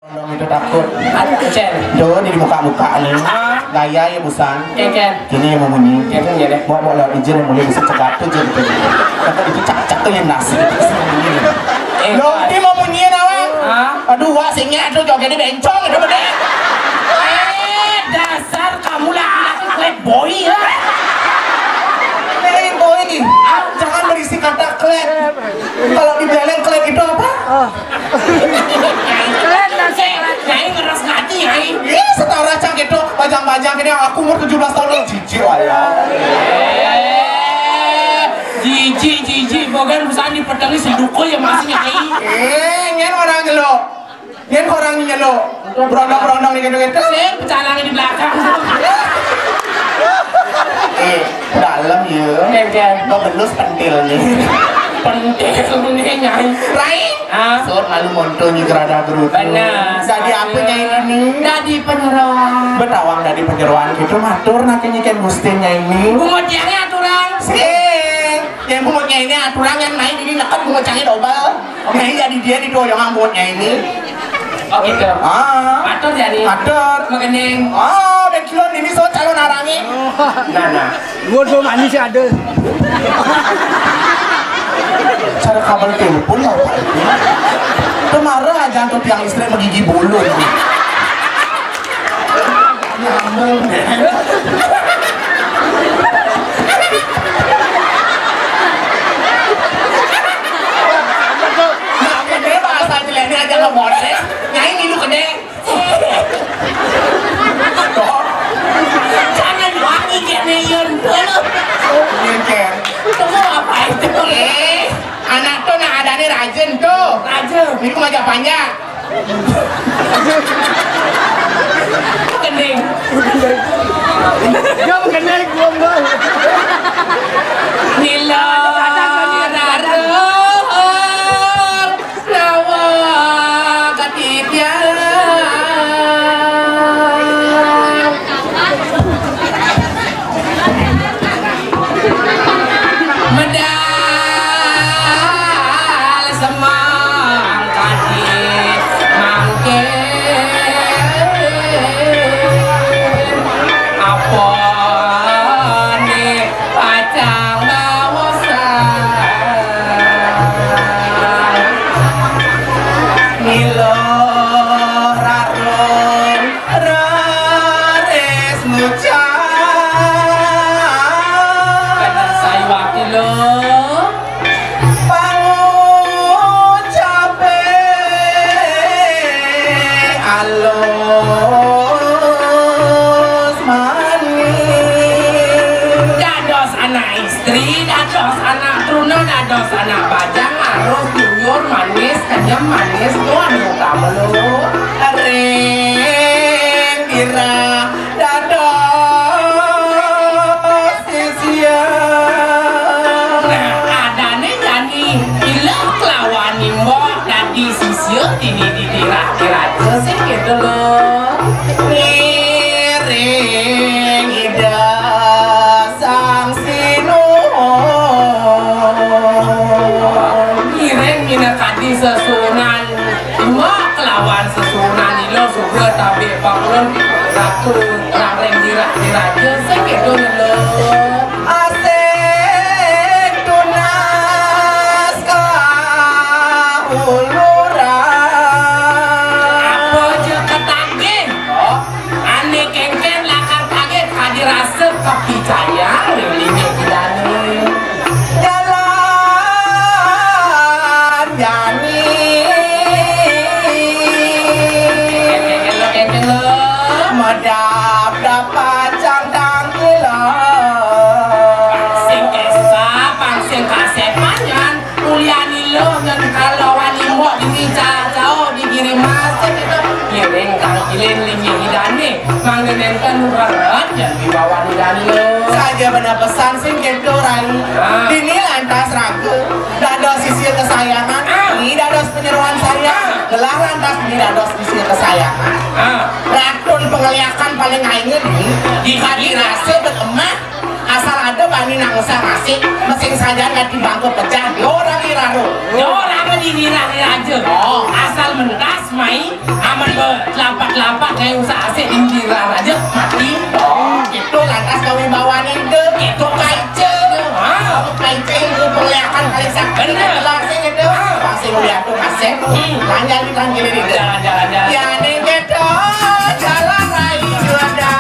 Dong itu takut. Cen. Jauh di muka-muka nih. Gaya ya busan. Ken. Gini yang mau bunyi. Ken ya deh. Mau lewat izin yang mulai bisa cegat tuh jadi. Kata itu cak-cak tuh yang nasi. Lo dia mau bunyi nawang. Aduh wah singa tuh joget di bencong itu bede. Dasar kamu laki-laki playboy ya. Playboy nih. Jangan berisi kata klet. Kalau di Beleng klet itu apa? Klet nasi. Nyai ngeras hati nyai. Ini setara cang gitu, bajang-bajang ini aku umur 17 tahun cici wala. Jiji, bogan pesan di pedangi seduko ya masih nyai. Nyen orang nyelo. Nyen orang nyelo. Berondong-berondong nih gitu-gitu. Sing pecalangan di belakang. Dalam ya. Ken. Lo belus pentil nih. Pentil nih nyai. Rai. So lalu monto nih gerada gerutu. Benar. Jadi apa nyai ini? Dari penyeruan. Betawang dari penyeruan gitu matur nakenya kan gustinya ini. Bungotnya aturan. Yang bungotnya ini aturan yang main ini nekat bungotnya dobel. Nyai jadi dia di doyongan bungotnya ini. Oh gitu. Matur jadi. Matur. Mengening. Bekilon ini so calon arangi. Nah. Gua tuh manis ada. Cara kabel telepon lah Pak itu. Itu marah aja untuk tiang listrik menggigi bulu. Nyambung deh. Nah, gede bahasa jeleknya aja nggak boleh. Nyai ngilu gede. Jangan wangi kayak neon dulu. Nyengker. Tunggu apa itu? Anak tuh nak ada nih rajin tuh. Rajin. Ini kok aja panjang. Kening. Dia mengenai gua enggak. Nilo raro nawa katitya. Dados anak bajang arus junior manis kenyam manis tuh anu kamu lu Ring kira dados sisia. nah ada nih jani ilah kelawani mbok dadi sisir ini dira-kira sih gitu loh Ring ida sang sinu kadi sesunan emak kelawan sesunan ilo sudah tapi pakulun satu rareng dirah-dirah segitu lo asik tunas kahuluran apa aja ketagih ane kengken lakar kaget kadi rasa kepicaya ini kita nih medap dapat cangkang kilo sing kesa pangsing kasepanyan kuliani lo dan kalau wani mo dibica jauh dikirim masuk itu kirim kang kilin lingi hidani manggenenkan murarat dan dibawa hidani lo saja benar pesan sing gitu rai ini lantas ragu dados sisi kesayangan ini dados penyeruan saya gelar lantas ini dados sisi kesayangan rakun pengeliakan paling ingin di hadi rasa beremak asal ada bani nang usah ngasih mesin saja nggak di bangku pecah orang iraro orang di nira aja asal mentas mai aman lapak kayak usaha asik dindiran aja mati. Oh, itu lantas kewibawaan itu kaice. Kaice itu perlihatkan kali sak. Bener. Langsung itu. Pasti lihat tuh kasih. Lanjut ditanggilin itu. Jalan. Ya ning gitu jalan raya ada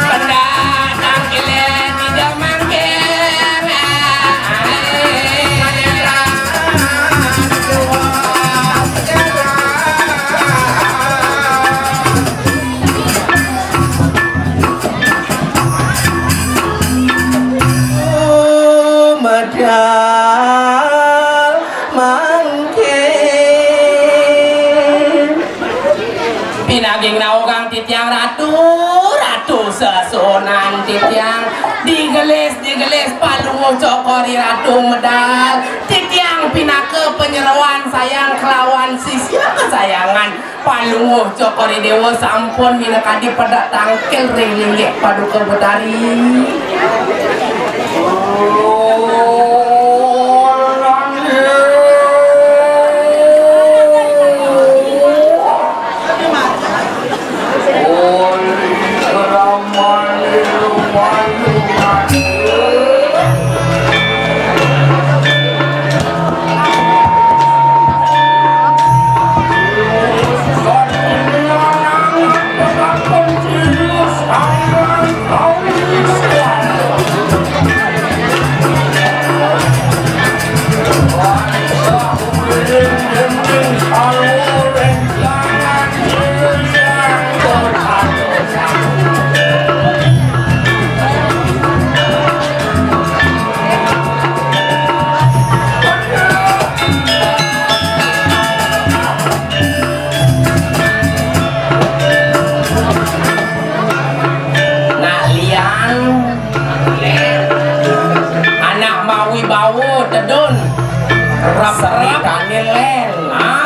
pendatang kilen tidak mangken. Medal mangken Pinaging naukang titiang ratu sesunan titiang digelis palung cokori ratu medal titiang pinake penyeruan sayang kelawan sisia kesayangan palung cokori dewa sampun minakadi pada tangkel ringgit paduka betari.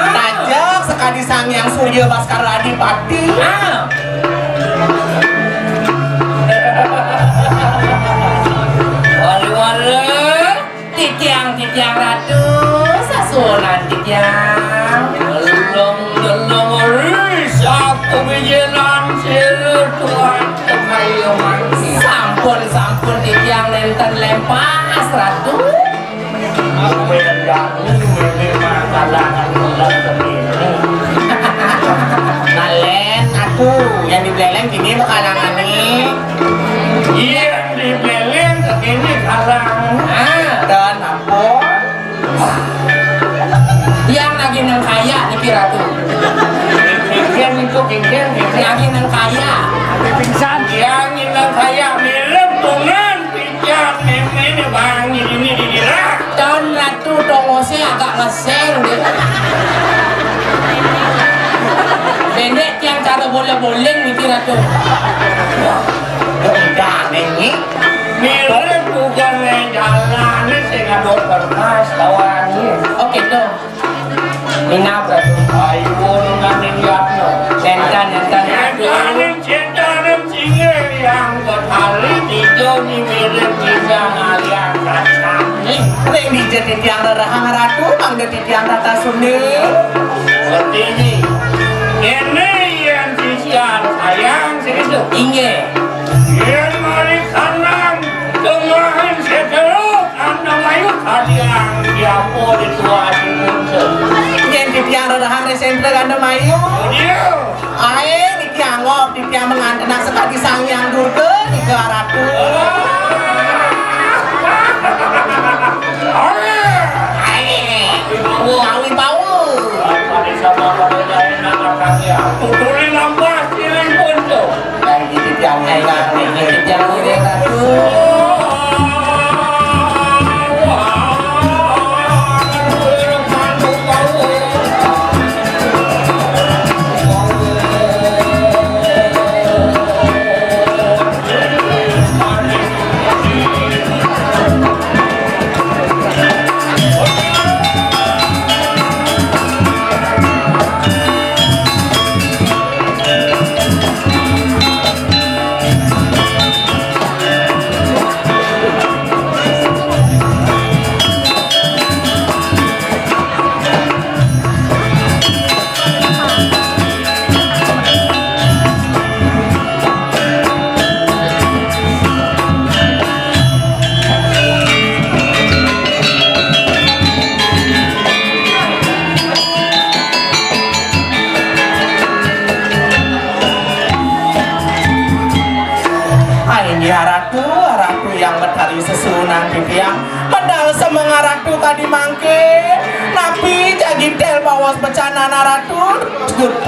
Tajak sekali sang yang Surya Baskara Adipati. Walu titiang ratu sasunan titiang gelong ris aku bijinan siru Tuhan kemayoman sampun titiang nenten lempas ratu. Aku yang memang kalangan bulan sendiri. Nalen aku yang di Beleng kini kalangan nih. Iya di Beleng kini kalang. Dan aku yang lagi nang kaya nih ratu. Kingkian itu kingkian Lagi nang kaya. Pingsan. Yang nang kaya mirip tungan pijak ini bang ini dirak. Dan ratu dongosnya agak ngeseng deh. Pendek yang cara boleh-boleh nih ratu. enggak nih. Mirip bukan jalan sehingga dokter mas tawannya. Oke tuh. Minap ratu. Ayun nganing yapno. Nentan. Nentan singgir yang berhari hijau ni mirip kita ngalian kacang. Ring dijetit yang rarahang ratu, mang detit yang rata suni. Seperti ini. Ini yang sisian sayang serius. Inge. Yang mari kanang dengan seteruk anda mayu kalian diapo di tua di muncul. Nyentit yang rarahang resenter anda mayu. Ae ditiangop, ditiang mengantenak sekali sang yang durga di ratu. Ngawi bau. Tuturin lampas sirin punto. Dan dititik yang ratu.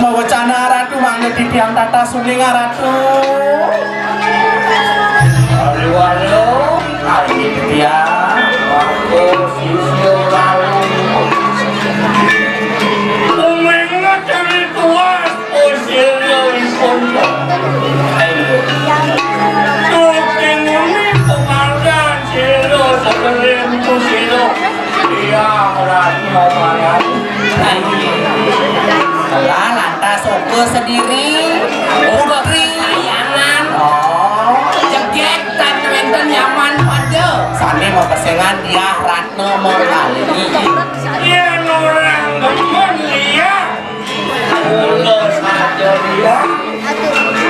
mau wacana ratu mangga di tiang tata suninga ratu. Walu, ini dia waktu sisir lalu. Umengat dari tuas usil yang pondok. Tuking ini pengargan silo sebelum silo. Dia merasa mau marah. Setelah lantas oke sendiri, putri sayangan. Jegek dan wenten nyaman pada. Sani mau kesengan dia Ratno Morali. Dia orang gemen dia. Ulo saja dia.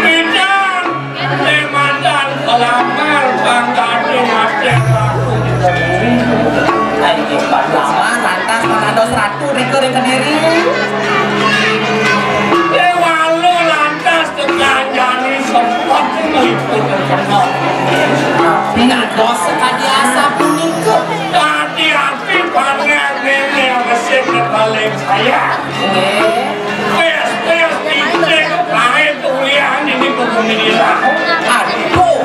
Bidang lematan kelamar bangga dengan aku. Ayo lama lantas menados ratu dikering ke diri. Dewalu lantas kejanjani sempat meliput terkenal. Nados sekadiasa punika. Tadi api pangan nenek mesin kebalik saya. Pes-pes dicek lahir kuliah ini pemilihan. Aduh.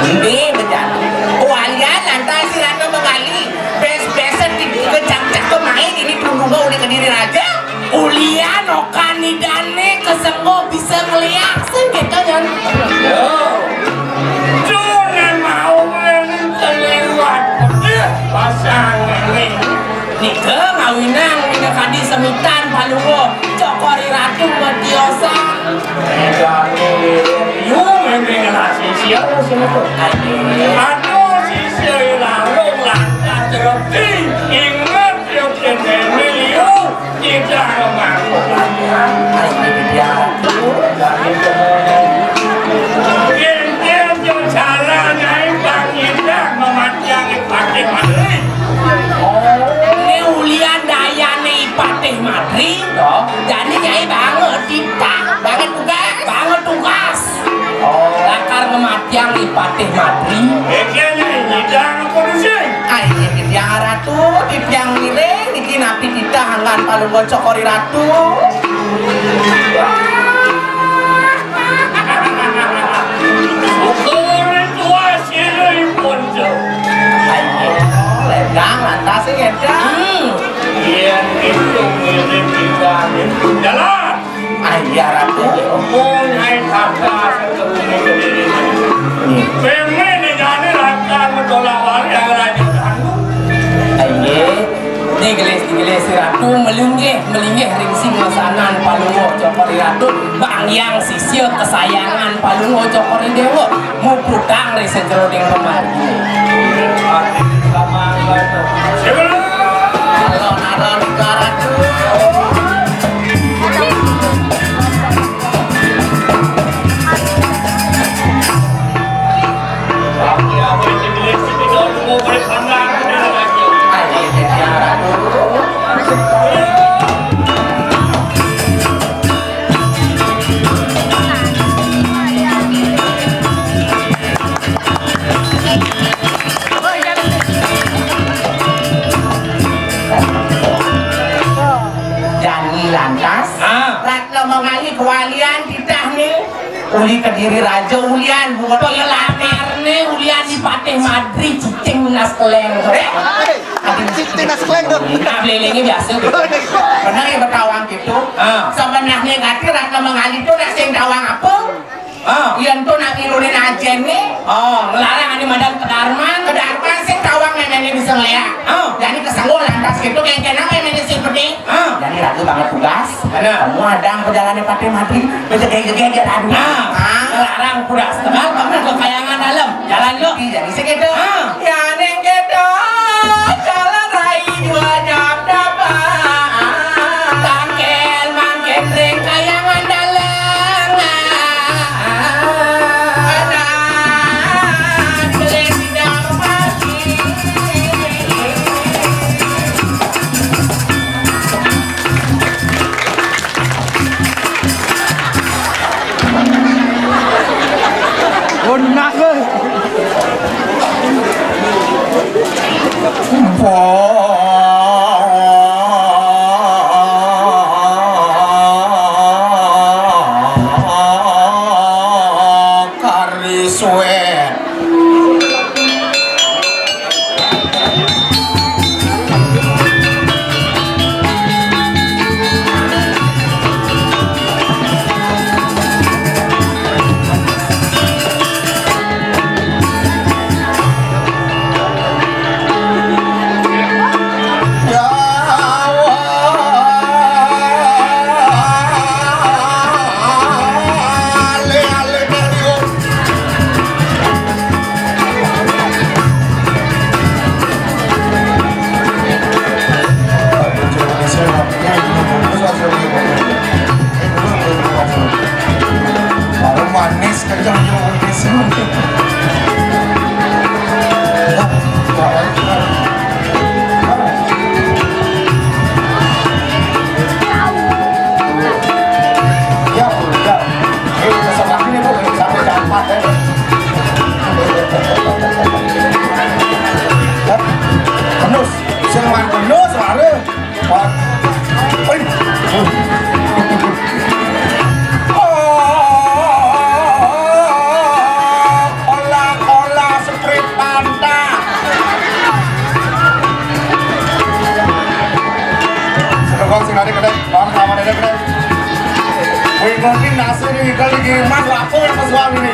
Ini benar. Kualian lantas si Ratu mengali. Bes-besan dikejak-cak kemain ini tunggu udah ke diri raja. Ulian okanidane kesenggo bisa ngeliat gitu kan. Jangan mau terlewat pasangan ini. Nika ngawinang mina kadi semitan palungo cokori ratu matiosa. Yu memang nasi siapa sih itu? Aduh sisi lalu lantas terus ingat yang keneliu tidak memakan. Ini dia tuh dari kemudian yang cara naik bangindah memanjangi Patih Madri. Ini ulian daya nih Patih Madri. Jadi nyai banget kita banget tugas. Lakar kematian di Patih Madri. Begini nyidang polisi. Ayo dia ratu, tiang miring, bikin api kita hangan palu cokori ratu. Ukur tua sini ponco. Ayo, ledang lantas ya. Iya itu milik kita jalan. Ayo ratu. Punya kata seterusnya kediri. Pengen di jalan lantas menolak wali yang rajin. Ayo, digelis ratu melinggih ringsing masanan palungo cokori ratu bangyang sisir kesayangan palungo cokori dewa mau putang dari sejeroding kemari. Alon-alon ke ratu. Mengali kewalian kita nih uli kediri raja ulian buat pengelamer nih ulian di Patih Madri cicing nas keleng cicing nas keleng dong belengnya biasa bener ya bertawang gitu sebenarnya ngati Ratno mengali tuh nak sing tawang apa ian tuh nak ilunin ajen nih ngelarang ini madang kedarman sing tawang neneknya bisa ngeliat jadi kesanggul lantas gitu kayak kenapa neneknya sing pedih jadi ratu banget tugas kamu adang perjalanan Patih Madri bisa geger aduh ngelarang kuda setengah kamu kekayangan dalam jalan yuk jadi segitu ya neng gitu jalan rai dua jam dapat tangkel mangkel ring kayangan dalam ada beli tidak mati. Gonnak suwe. Mungkin nasi ini kali gini mas waktu yang kesuami ini.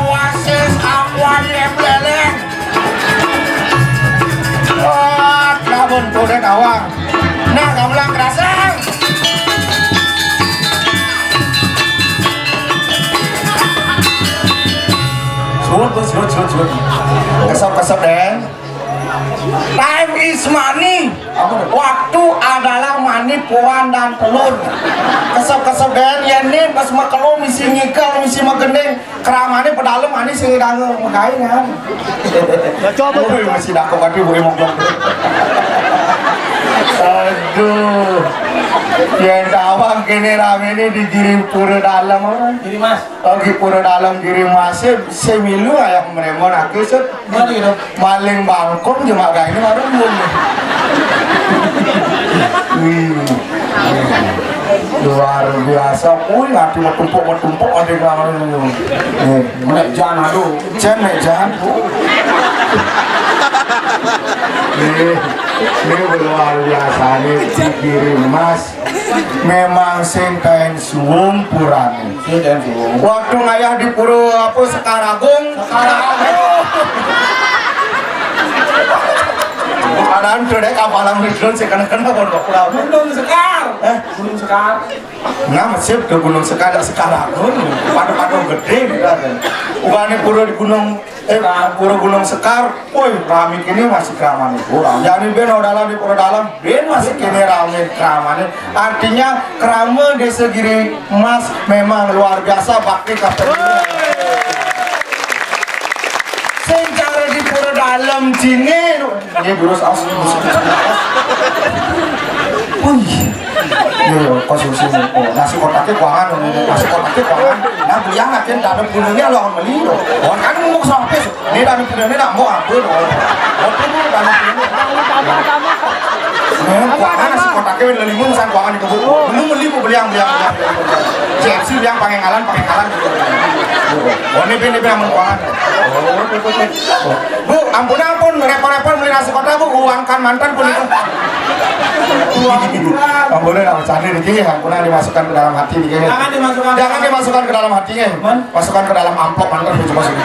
Wasis akwari beleng. Kabun kudet awang. Nah gamelang kerasang. Suut. Kesop den. Time is money. Waktu adalah money, puan dan telur. Kesep-kesep dan yenin pas makelo misi nyikel misi magendeng keramane pedalem ani sing dange mengkain kan. Coba masih dak kok ati boleh ngomong. Aduh. Yang dawang kene rame ini dikirim pura dalam apa? Jadi mas, Lagi pura dalam kirim masih semilu ayam meremon aku set. mana gitu? Maling bangkong cuma kayak ini baru belum. Luar biasa, ngati mau tumpuk ada yang nek jangan aduh, jangan. Ini luar biasa nih dikirim mas. Memang sing kain suwung purane. Waktu ngayah di pura apa Sekaragung. Adaan tuh deh kapalang Ridwan sih kena pondok pulau. Gunung Sekar. Gunung Sekar. Nah masih ke Gunung Sekar Sekaragung. Padu gede gitu kan. Bukan pura di pura Gunung Sekar. Woi rame kini masih keraman itu. Jadi ben dalam di pura dalam ben masih kini rame keraman. Artinya kerama desa Giri Mas memang luar biasa bakti kapten. Secara di pura dalam sini, ini terus asli konsumsi nasi kotaknya kuangan, nah beliang akan dalam punungnya lo akan beli loh. Kan mau sampai, ini dalam punungnya nak mau apa loh? Apa mau dalam punungnya? Kuangan nasi kotaknya lelimun misalnya kuangan di kebun, belum beli mau beliang. CFC beliang pangengalan. Oh ini aman kuangan. Bu, ampun, repot-repot beli nasi kotak bu, uangkan mantan pun itu. Boleh nak cari dikit, ampunan dimasukkan ke dalam hati dikit. Jangan dimasukkan ke dalam hatinya, masukkan ke dalam amplop mantan bu coba sini.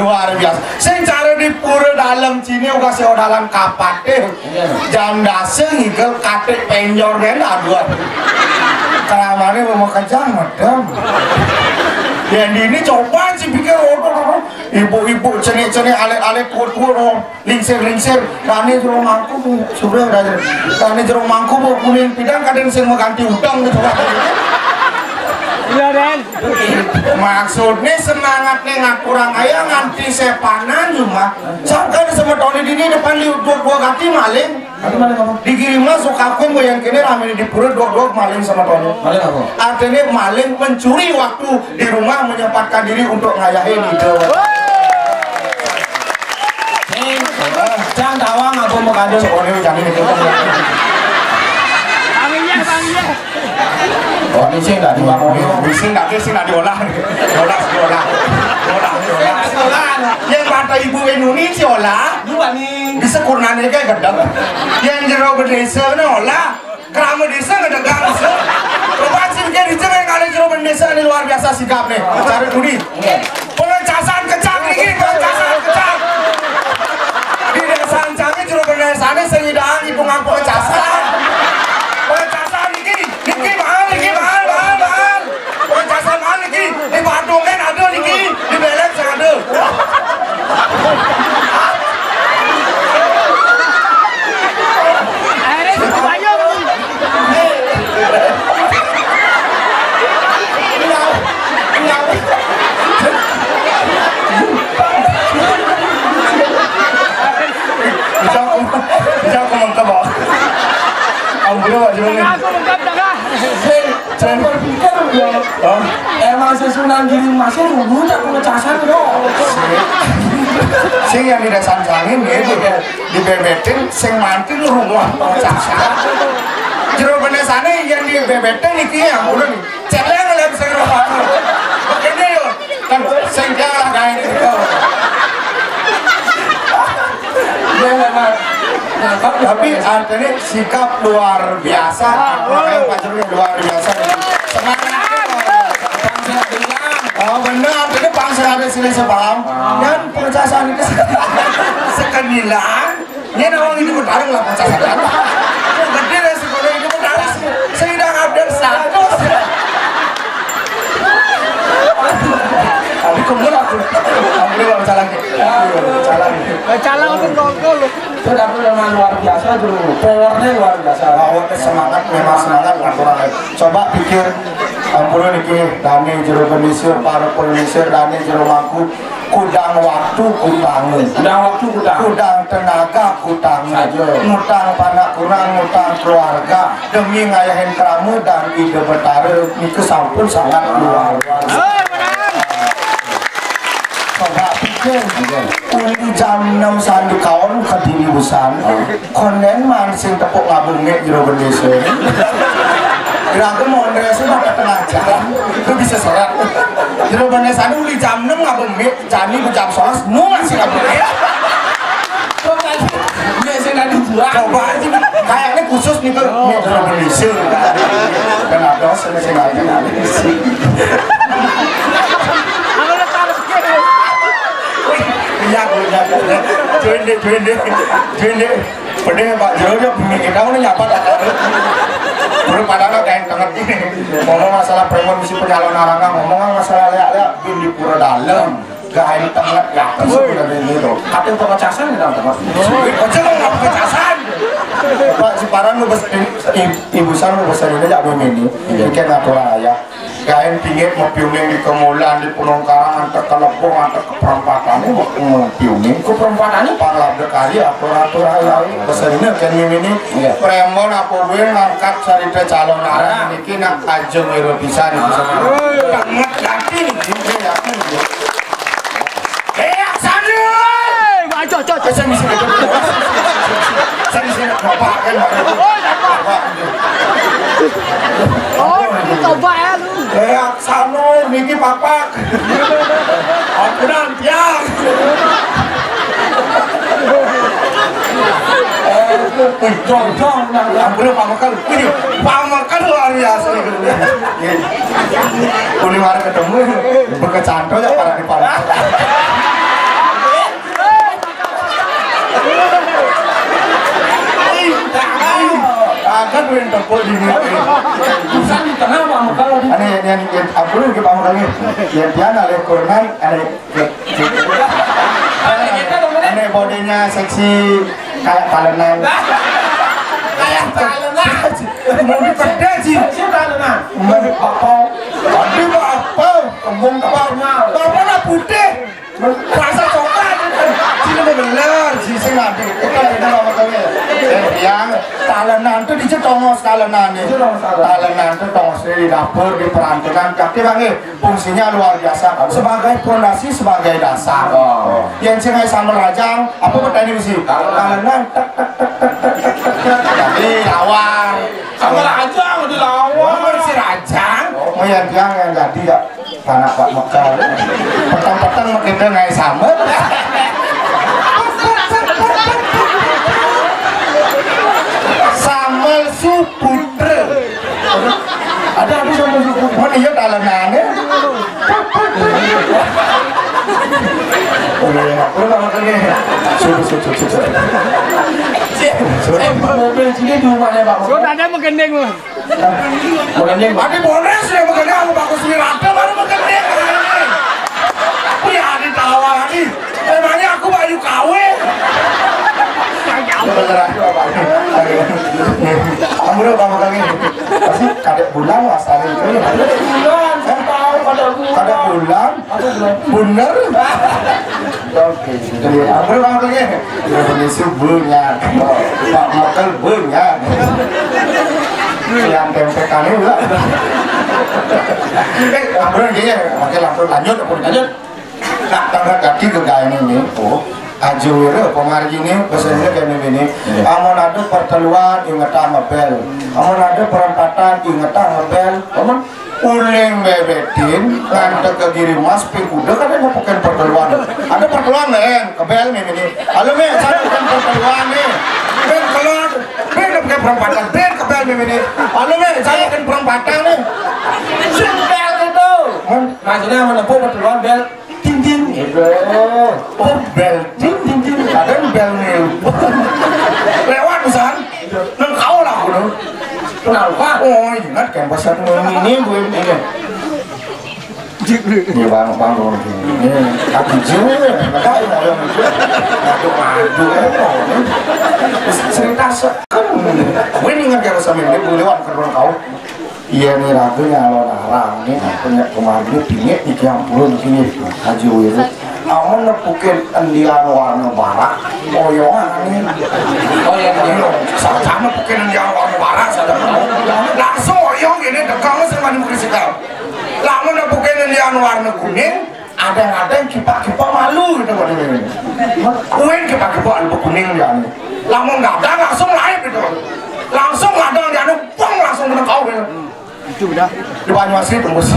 Luar biasa. Sing cara di pura dalam sini uga seo dalam kapate. Jam dase ngigel katik penjor den aduh. Keramane mau kejang madam. Yang ini coba sih pikir ibu-ibu cenik-cenik alet-alet kuat-kuat lingsir-lingsir kani jeruk mangku sudah udah kani jeruk mangku bu kuning pidang kadang sing mau ganti udang gitu iya Den maksudnya semangatnya nggak kurang ayah nganti sepanan cuma sampai sama tahun ini depan dua ganti maling dikirim masuk akun gue yang kini rame di pura dua maling sama tahun Maling apa? artinya maling mencuri waktu di rumah menyempatkan diri untuk ngayahin itu Jangan tawang aku mau kado. soalnya jangan itu Oh, ini sih nggak diolah, yang mata ibu Indonesia olah, bisa kurnanya kayak gedang. Yang jero berdesa nih olah, kerama desa nggak ada gangsa. Coba sih kayak di sini kalau jero berdesa ini luar biasa sikapnya. Cari budi, pengecasan kecang nih, pengecasan kecang. Di desa Ancangnya jero berdesa ini sengidang ibu ngaku pengecasan. Pengecasan niki mahal. Pengecasan mahal niki, di Bandung kan ada niki, di Belek ada. Bisa aku mengkap kok. Kamu boleh pak Jumani? Aku mengkap dah. Saya berpikir ya, emang sesunan diri masih rubuh tak pengecasan yo. Sing yang di desa Ancangin ya, di bebetin, sing mantin rumah pengecasan. Jero benesane yang di bebetin niki yang udah nih, celeng lihat sing rumah. Begini yo, kan sing jalan kayak gitu. Tapi artinya sikap luar biasa, makanya Pak Jero luar biasa. Semangatnya luar biasa. Oh benar, ini bangsa ada sini sebab dan pengecasan itu sekenilang. Ini nawang ini bertarung lah pengecasan. Gede dari sekolah ini bertarung. Sedang update status. Tapi kamu aku boleh baca lagi. Calang itu nongol. Sudah memang luar biasa dulu, powernya luar biasa. Bahwa semangat memang semangat orang. Coba pikir, ampun niki, dani jero Indonesia, para Indonesia, dani jero mangku, kudang waktu kutangan, kudang tenaga kutangan, ngutang panak kurang, ngutang keluarga demi ngayahin keramu dan ide betara niku sampun sangat luar biasa. Coba pikir, uli jam 6 sandu kawan kedini busan, konen mansing tepuk ngabungnya jero Indonesia. Kira-kira mau ndres itu tengah jam, itu bisa serat. Jero Indonesia uli jam 6 ngabungnya, jani ke jam 11, mu masih ngabungnya. Coba aja, kayaknya khusus nih ke jero Indonesia. Kenapa selesai lagi sih? Iya, join deh. Padahal Pak Jero mikir kamu nyapa tak? Baru padahal kayak tengah ini ngomong masalah premonisi penyalon arangga, ngomong masalah leak di pura dalam, gak tengah ya, sudah ini tuh. Katanya pengecasan tidak teman. Kocok nggak pengecasan. Pak Siparan lu besar, ibu san lu besar ini jak ini, bikin aturan ya. Kain pingit mau piuming di Kemulan, di Punong Karang, antar kelepong, antar keperempatan ini mau piuming. Keperempatan ini panglap dekali, atur-atur ayah. Besar ini kan ini premon apa gue ngangkat cerita calon arah ini kena ajeng ero pisan di sana. Banget yakin ini yakin. Sana! Ayo, Saya sini bapak kan. oh, coba ya lu. Sana niki bapak. Ampunan tiang. Jong, ampun pamakan luar biasa. Uli mari ketemu, berkecantol ya para di para. Akan duit tempur di sini. Busan di tengah pamakan. Ini ampun ke pamakan ini. Yang tiada ada koran, ada. Ini bodinya seksi kayak talenan. Kayak talenan. Mau dipeda sih. Talenan. Mau apa? Tadi apa? Kembung kabarnya. Kabarnya putih. Rasa coklat. Sini benar. Sisi nanti. Kita bawa kami. Yang talenan itu di tongos talenan nih. Talenan itu tongos di dapur di perantunan. Tapi bang, fungsinya luar biasa. Sebagai fondasi, sebagai dasar. Yang cengai sama rajang. Apa pertanyaan sih? Talenan. Jadi awal. Sama rajang. tak makan. Petang-petang kita ngai sambet. Sambal suputre. Ada sambal suputre. Mana iya dalanannya? Oh iya, udah makan ni. Sudah. Mobil sini di rumahnya Pak. Sudah ada mengendeng lu. Mengendeng. Ada bonus ya mengendeng. Aku bagus di rata baru mengendeng. Ya di tawa lagi. Emangnya aku baju kawin. Beneran apa? Kamu udah berapa kali? Pasti kadek bulan asalnya itu. Bulan, saya tahu kadek bulan. Bener. Oke, jadi kamu udah berapa kali? Indonesia banyak, Pak Makel banyak. Yang tempe kali udah. Kamu udah gini, pakai lampu lanjut. Nak tangga kaki ke gaya ini. Oh. Ajur pengarji ini pesannya kayak begini. Amun ada perteluan ingat ngepel. Amun ada perempatan ingat ngepel. Amun uling bebetin ngantek ke giri mas pikuda kan ada bukan perteluan. Ada perteluan men kebel ini. Halo men saya bukan perteluan nih. Ben keluar. Ben bukan perempatan. Ben kebel ini. Halo men saya bukan perempatan nih. Bel itu. Maksudnya menempuh perteluan bel. Ting itu, oh bel ting kadang bel nih, lewat pesan, neng kau lah aku dong, kenapa? Oh ingat kan pesan ini gue ini, ini bang ini, aku jauh, nggak tahu mau yang itu, madu, cerita sekarang, gue ingat kan pesan ini gue lewat ke rumah kau. Iya nih ragu nyalon arang nih punya kemarin pingit nih yang puluh di sini Haji Wiru. Amun nepukin endian warna barak, oyongan nih. Oh yang dia sama nepukin endian warna barak saja. Langsung oyong ini dekang sama di mukisikal. Lamun nepukin endian warna kuning, ada yang kipak malu gitu kan ini. Kuing kipak albu kuning ya nih. Lamun nggak ada langsung lain gitu. Langsung ada dia numpang langsung kena kau gitu. Itu udah. Di Banyuwangi tembus.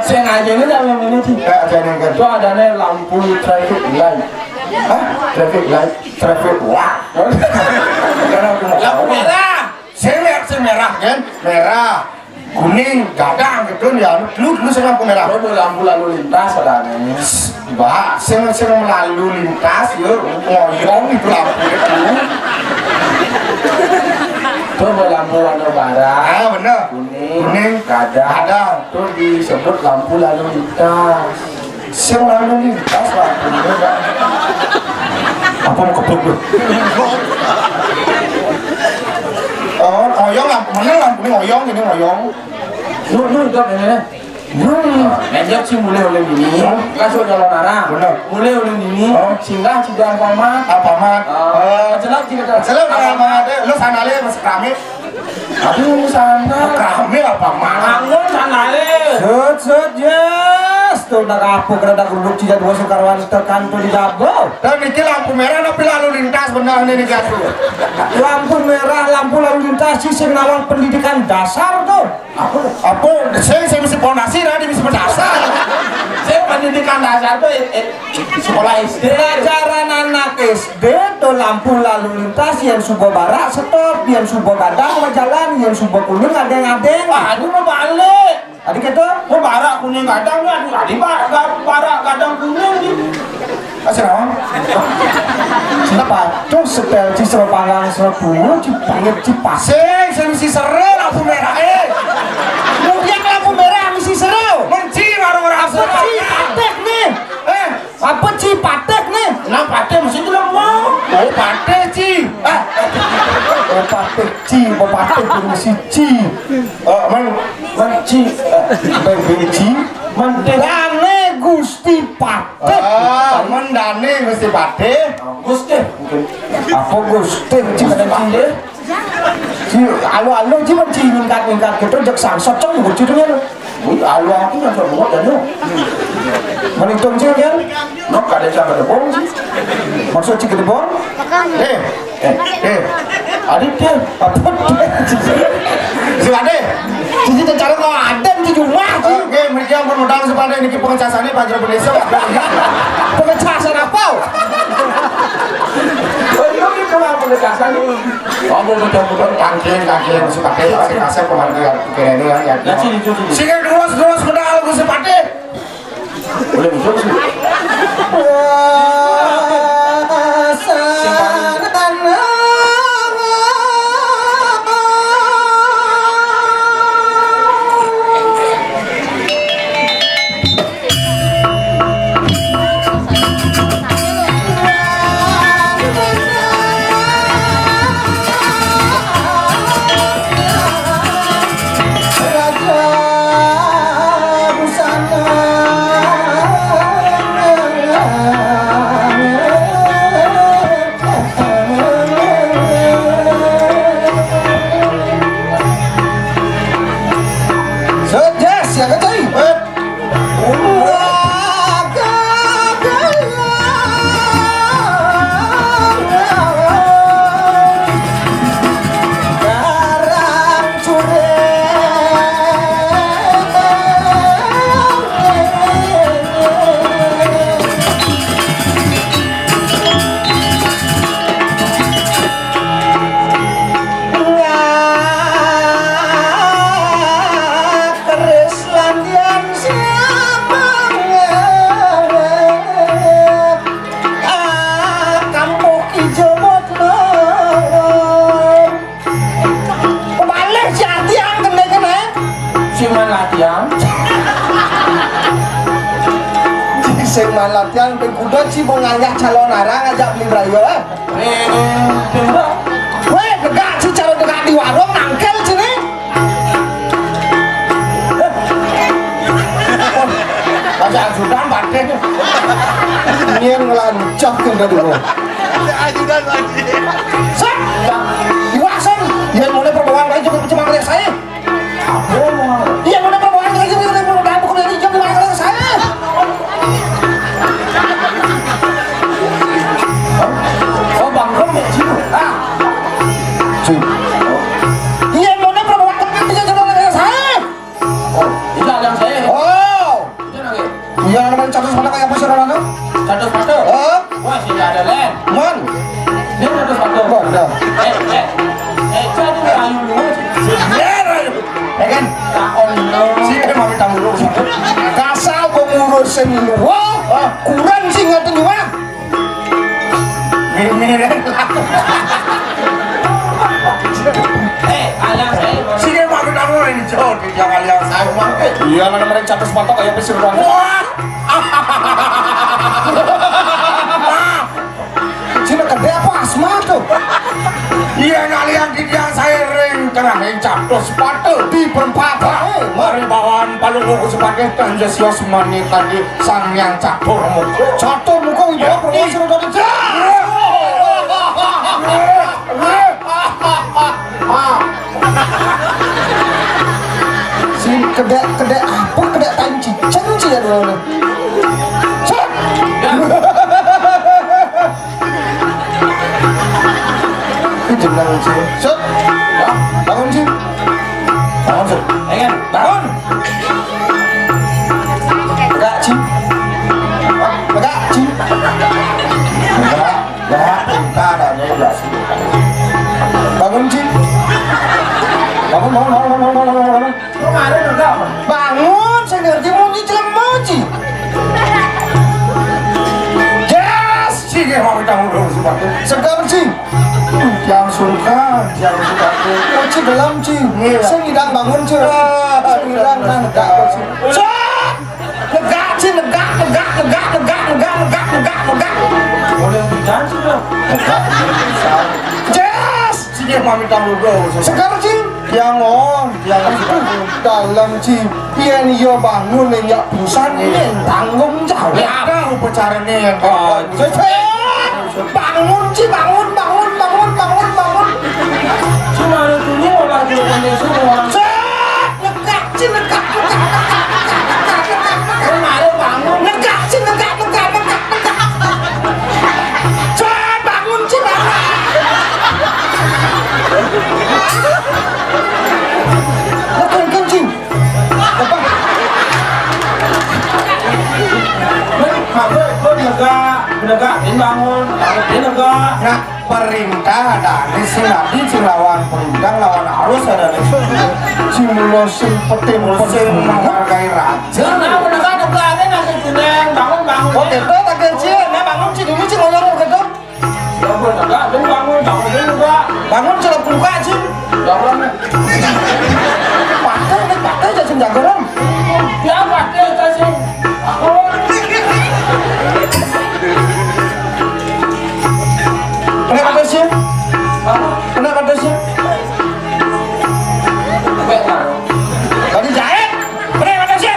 Sengaja ini dalam ini sih. Jangan kan. Itu adanya lampu traffic light. Hah? Traffic wah. Lampu merah. Merah kan? Merah. Kuning, gadang gitu ya. Dulu saya lampu merah. Itu lampu lalu lintas adanya. Bah, saya lalu lintas yuk. Ngoyong itu lampu itu. Itu lampu warna barak. Ah bener. Kuning, gadang. Itu disebut lampu lalu lintas. Yang lalu lintas lampu enggak. Apa mau keblok lu? Oh, oyong lampu mana lampu ini oyong ini oyong. Lu itu ini. Meja sih mulai oleh ini, kasih jalan arah. Mulai oleh ini, singgah sudah Alfamart. Celak kita. Celak Alfamart. Lu sandalnya masih keramik. Aduh sana. Keramik Alfamart. Anggun sandalnya. Set yes. Tuh udah kapuk rada geruduk ciga dua Soekarwan tekan tuh di double. Dan ini lampu merah tapi lalu lintas benar ini gasu. Lampu merah, lampu lalu lintas sih ngawal pendidikan dasar tuh. Apa? Saya mesti fondasi nanti mesti berdasar. Saya pendidikan dasar tuh sekolah SD. Pelajaran anak SD tuh lampu lalu lintas yang subuh barak stop, yang subuh gadang jalan, yang subuh kuning adeng-adeng. Aduh mau balik. Adik itu, mau barak kuning gadang ya, adik barak gadang kuning gitu. Kasih nama? Kenapa? Tuh setel cisro panggang serbu, cipangit cipasing, saya mesti seru lampu merah Kemudian lampu merah mesti seru. Menci orang-orang Cipatek nih. Apa cipatek nih? Nah patek mesti itu mau. Oh patek ci. Oh patek ci, patek mesti ci. Menci, benci, mendane Gusti Patek. Mendane Gusti Patek. Gusti. Apa Gusti? Cina cina. Alo ji menci mingkat gitu jak sangsot ceng guci tuh ya. Alo aku nggak semua dan lo. Menitung sih kan? Nok ada siapa debong sih? Maksud cik debong? Adik dia, apa dia? Si Ade, Cici cara kau ada di rumah sih. mereka yang bermodal sepada ini pengecasannya Pak Jero Indonesia. Pengecasan apa? Ini cuma pengecasan. Oh, betul-betul kangkeng mesti pakai kasih pemandangan kira ini ya. Sehingga terus modal mesti pakai. Boleh betul sih. Sing latihan ping kuda sih mau ngajak calon arang ngajak beli brayo weh degak sih calon degak di warung nangkel sini Baca ajudan pakai ini yang ngelancok kita dulu Ajudan lagi. set diwaksan yang mulai perbawaan lagi juga cuma ngeliat saya iya mulai perbawaan lagi juga udah bukan lagi jam cuma ngeliat saya iya mulai perbawaan lagi bisa cuma ngeliat saya Itu ada yang saya. oh Itu lagi. iya namanya catus pada kayak apa sih orang tuh Satu sepatu. oh Wah, sih ada len. man Dia satu sepatu. oh udah Jadi rayu lu. ya kan Takon lu. sih mau minta ngurus kasal pengurusin lu wah kurang sih ngatain juga mirip-mirip Alang saya. sih mau kita ngurus ini jauh jangan lihat saya pakai iya mana mereka catus patok kayak pesir orang wah cina gede apa asma tuh iya ngalian di dia saya ring tengah yang catus sepatu di perempatan mari bawaan palu buku sepatu dan jesios mani tadi sang yang catur muka catur muka itu promosi udah si kedek apa kedek tanci cenci ya dulu set jenang sih set bangun sih bangun sih Enggak. bangun enggak sih enggak sih enggak kita adanya ya sih bangun sih bangun Kemarin udah apa? bangun saya ngerti mau nyicil mochi yes sih mau kita ngurus sepatu segar sih yang suka mochi dalam sih saya ngidang bangun sih saya ngidang negak sih negak sih negak Boleh bicara sih dong. yes sih mau minta ngurus segar sih yang dalam sih iya nih yo bangun nih ya busan ini tanggung jawab ada upacaranya yang bangun sih bangun Cuma ada dunia orang di Indonesia orang. negak sih negak Kemarin bangun. negak sih negak bangun sih bangun perintah ada ini sing lagi sing lawan perintah lawan arus ada nih sing mulo sing peti sing menghargai raja nah menekan ada nasi kuning bangun oh itu tak kecil nah bangun sih dulu sih ngomong gitu ya gue enggak lu bangun juga bangun celup buka sih jangan patah aja sing jagoan ya pakai kasih kenapa sih kenapa sih tadi jahit kenapa sih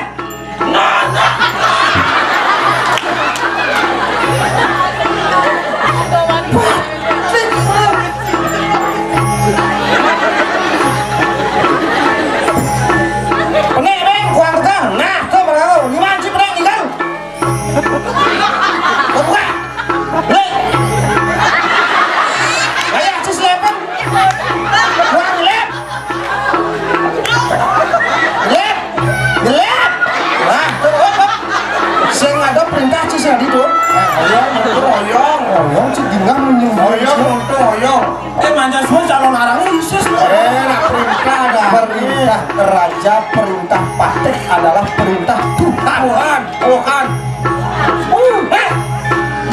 perintah raja, perintah patih adalah perintah Tuhan. Tuhan.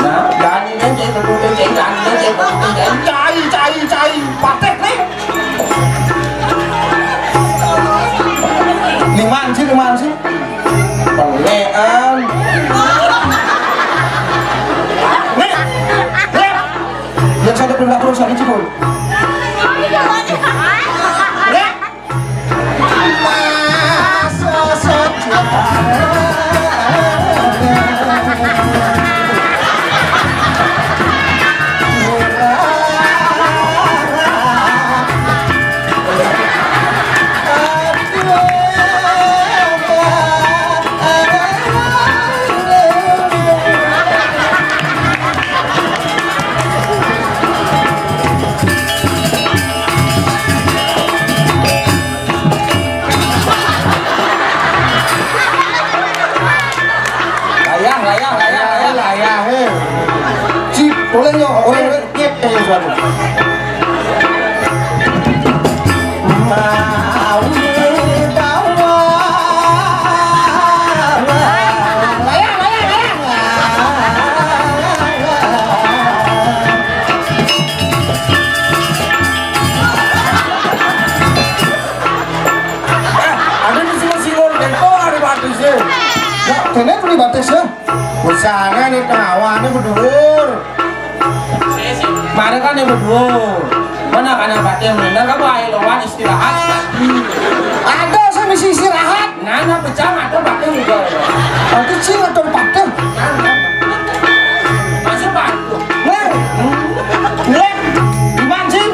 Nah, dan ini cai patih nih. Limaan sih. Pelean. Nih. Yang satu perintah terus lagi cikul. Boleh yo, orang kiep ya suatu. Ada di sini singon dento ada batisnya. Ya, kene beli batisnya. Usahanya nih kawannya berdua. Mari kan yang berdua, mana kan yang batin bener kamu ayo lawan istirahat. Ada sama si istirahat. Nana pecah atau batin juga. Aku sih atau batin. Masih bantu. Lek, gimana sih?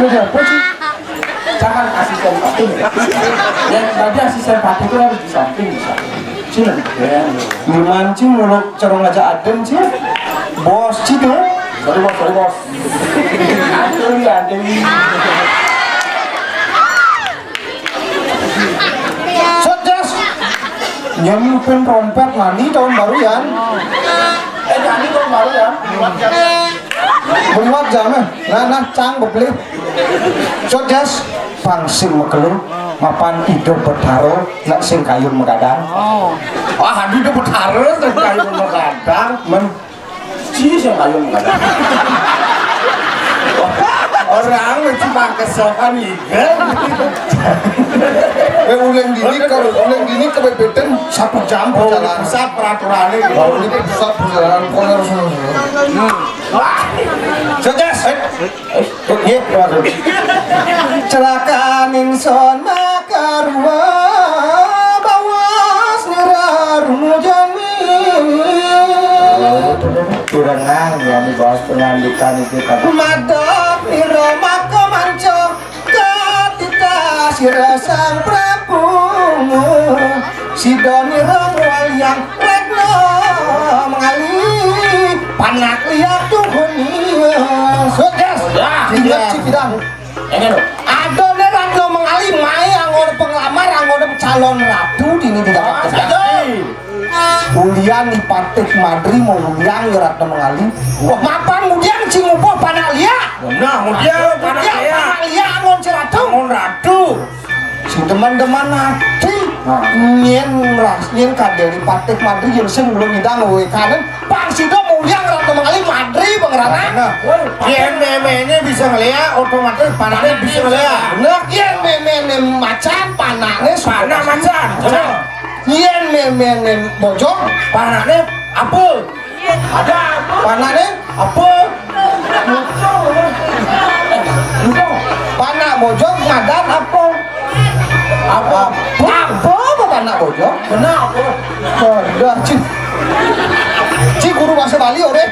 Sudah apa sih? Jangan asisten patung. Yang tadi asisten patung itu harus di samping bisa. Cina limancing mulut corong aja adem sih. Bos cik tuh. Sorry bos. Aduh. Sotjas. Nyamupin trompet mandi tahun baru ya. Jadi tahun baru ya. Buat jam nah cang beli. Sotjas pangsing mekelur. Mapan hidup bertaruh nak sing kayun megadang. Wah, hidup bertaruh sing kayun megadang. Men sih sing kayun megadang. orang cuma kesokan ikan. Ulang gini kebetulan 1 jam perjalanan. Pusat peraturannya. Kalau ini pusat perjalanan koler semua. Sukses. Celaka ningson makarwa bawas nirarumujani. Turenang ya nih bahas penyandikan itu kata. Madok niro maka manco katita sira sang Prabu Sidoni rongwal yang retno mengali panak liat tuhuni. Sukses. Ingat Cipidang. Adone rangga mengali mai anggon penglamar anggon calon ratu dini tidak terjadi. Ulian di Patek Madri mau ulian Ratna mengali. Wah mapan kemudian cimupo panak liat. Nah kemudian panak liat anggon ceratu. Anggon ratu. Si teman-teman nanti nyen kaderi Patek Madri yang sing belum hidang we kanan pangsido muliang Ratna mengali Madri pengerana. Yen memene bisa ngeliat otomatis panaknya bisa ngeliat. Nah yen memene macan panaknya panak macan. Yen memene bojong panaknya apa? Ada panaknya apa? Panak bojong ngadan apa? Apa panak bojong? Benar apa? Dah Ci guru bahasa Bali ore.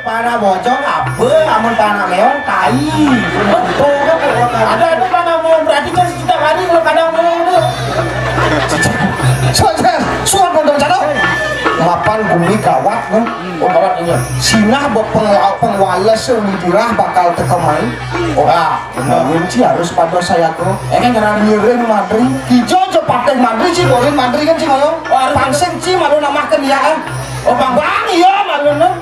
Panak bojong apa? Amun panak leong tai. Betul kan? Ada panak mau berarti kan kita hari kalau kadang mau. Suan pondok cado. Mapan bumi gawat kan? Oh gawat ini. Sinah pengwala seulidirah bakal tekomai. Oh kunci harus pada saya tuh. Kan karena ngiring Madri. Hijau Patek Madri sih, borin Madri kan sih ngomong. Pangseng sih malu namakan dia. Oh bang iya malu nih.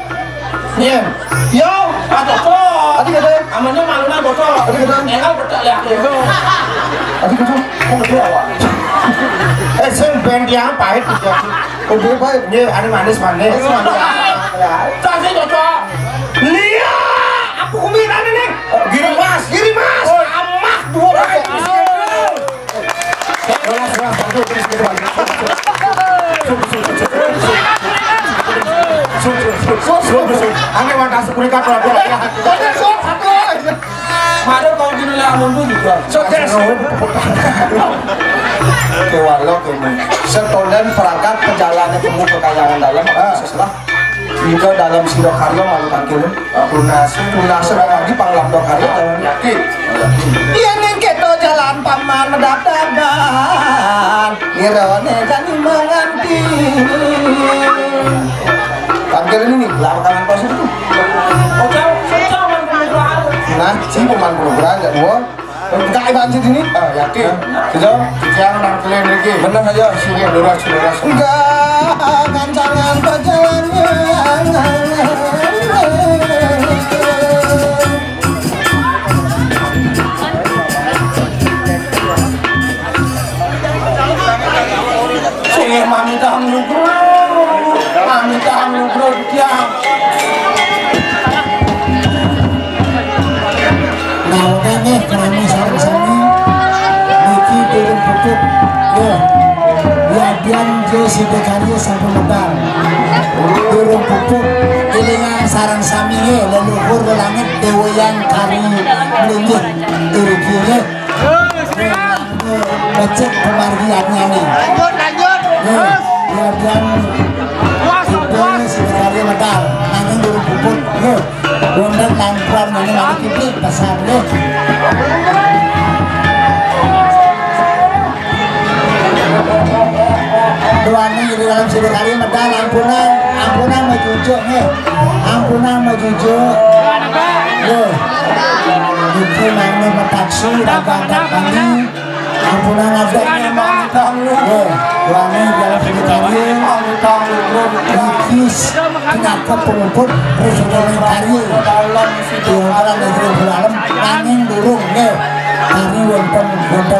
Iya. Yo, bocor. Tadi kata amannya malu nih bocor. Tadi kata enggak bocor ya. Tadi kata kok dia awak. Sen band yang pahit juga. Udah pahit. Ini ada manis-manis. Tadi cocok. Lihat, aku kumiran ini. Giring mas. Amah 2 kali. Ane wadah sepurikat berapa lagi? Satu. Malu kau gini lah mundur juga. Sukses. Kewalok ini. Setodan perangkat perjalanan temu kekayangan dalam. Setelah juga dalam Sidokaryo malu tangkilin. Tunase lagi panglabdo karyo yakin. Iya nih keto jalan paman dadadan. Irone jani menganti. Tangkilin ini belakang pos itu. Nah, si pemain program enggak dua. Enggak banjir ini? Yakin. Sudah, yang nangkelin lagi. Benar aja sini lurus. Enggak, gancangan perjalanan. Sini mami tahan nugroh dia. Nih kami sama-sama Niki turun pupuk Yadian Jesi Dekaryo sampai medal turun pupuk ilingan sarang samiye leluhur langit dewayan kari melingit turukinya becek pemargiannya nih Yadian Jesi Dekaryo medal nangin turun pupuk Bondan langkran ini lagi kiplik pasarnya doanya di dalam Sidokaryo medal ampunan majujuk nih ampunan majujuk itu namanya metaksi dagang kami ampunan adanya mantang doanya di dalam Sidokaryo Rikis kenapa pengumpul Presiden Karyo Tiongkok negeri bulan nanging durung nih kami wonten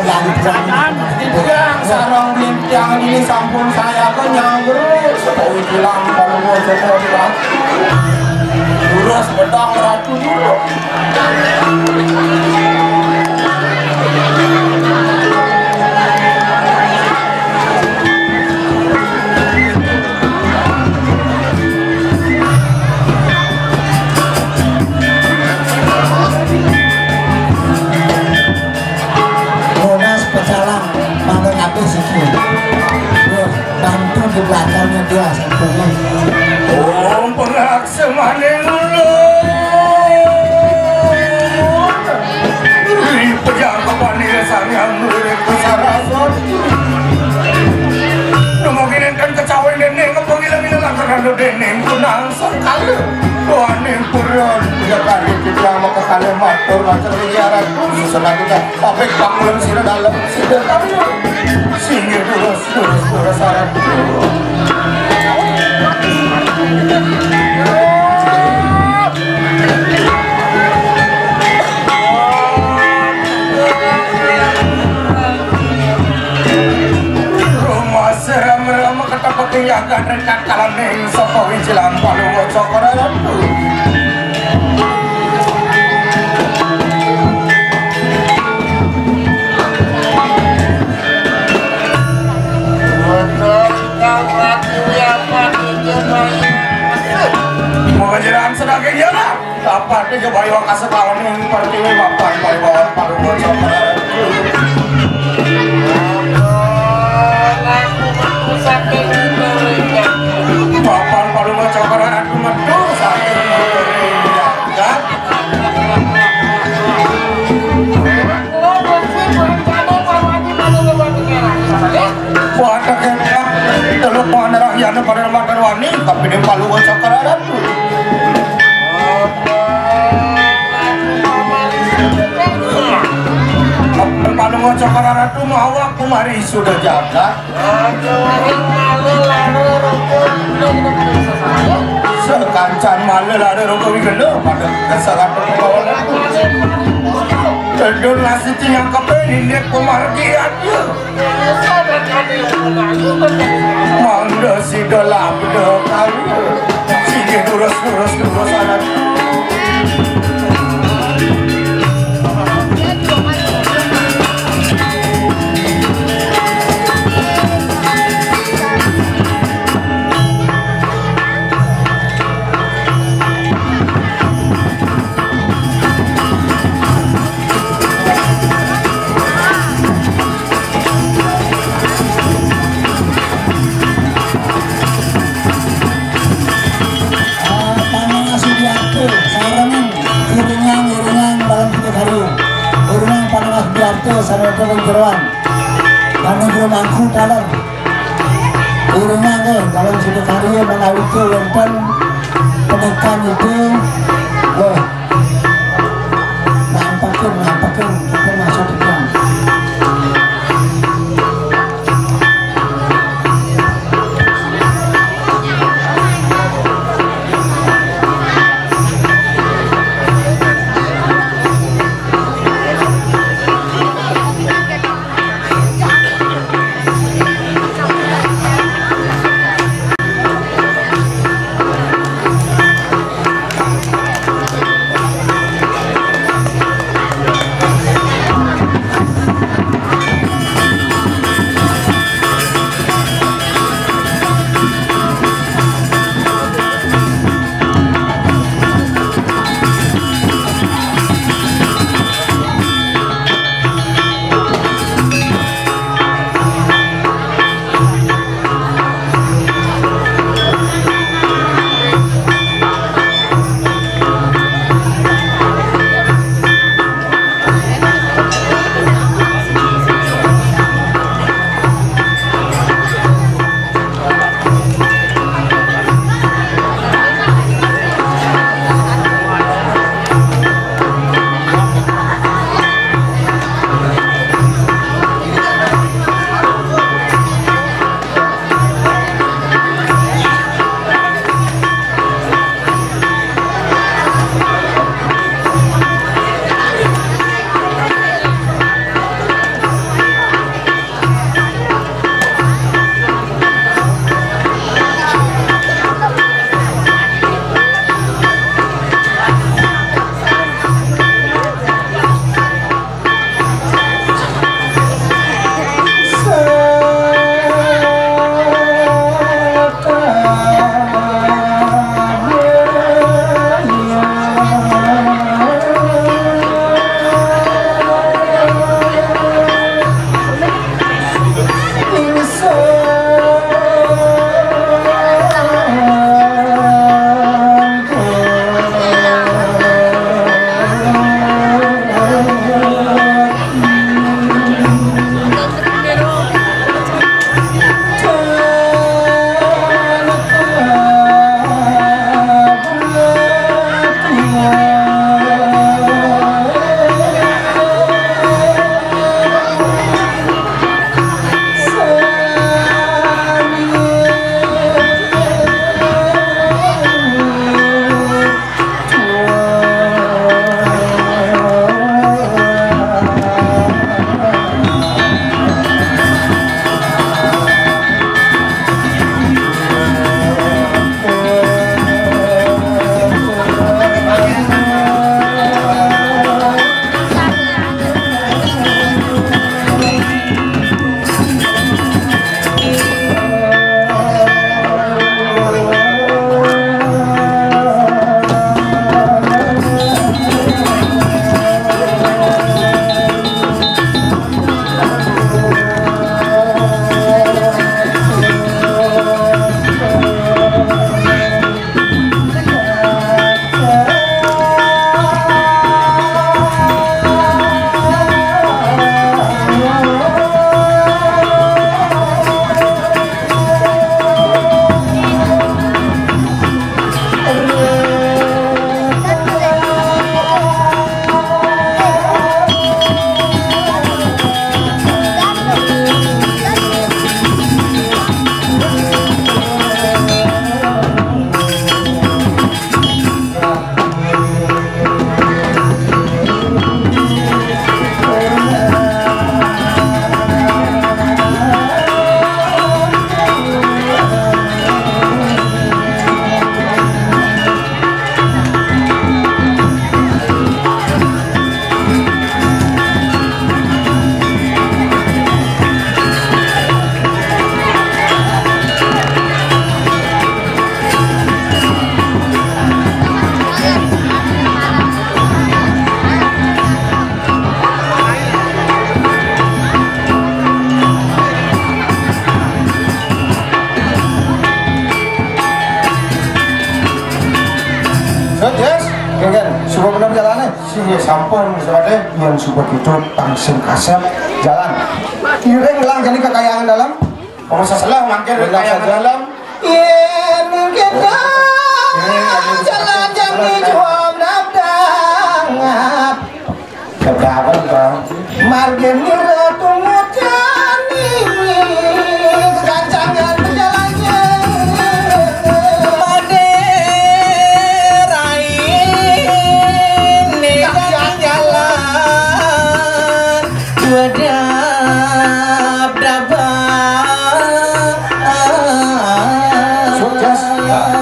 lagi perang sarang bintang ini sampun saya kenyang bro seperti bilang kalau mau coba bilang Lurus bedang ratu dulu. Bantu di belakangnya dia sempurna. Oh, pengak semaning ulun pejang kepanir sang yang murid kesarasan Numoginin kan kecawe neneng Ngepangilang-ilang karena deneng Kunang sekali Tuaning puron Ya kali kita mau ke kali matur Macam liaran Senang kita Papek bangun sila dalam Sida kamu Singgir durus saran rumah seram-ram kata pekiyakan rekat kalaneng sopo wijilan palu cokoran Mengajaran sedangkan ya lah dapat kebayu kasetahuan yang pertiwi bapak palibawan palu cokoran bapak palu cokoran aku metu saking kan Wata kena teluk mana rakyatnya pada makan wani tapi dia palu cokoran aku palu cokoran aku mau aku mari sudah jaga sekancan malu lada rokok wikenda pada kesalahan pengawal Tedul nasi tiang kepenin dia kemargian Manda si gelap dekat Sini durus anak Sarana jeruan karena belum angku dalam urungnya dalam sudah karya menawiti wonten penekan itu wah nampakin kita masuk ke dalam kasih ya sampun misalnya yang sudah gitu tangsen kasep jalan kira ngelang jadi kekayaan dalam kalau salah mangkir kekayaan dalam yang kita jalan jadi jual nabdang kedawan bang margen niratu mujani kancangan berjalannya Pade rain negang jalan wadab dabang sukses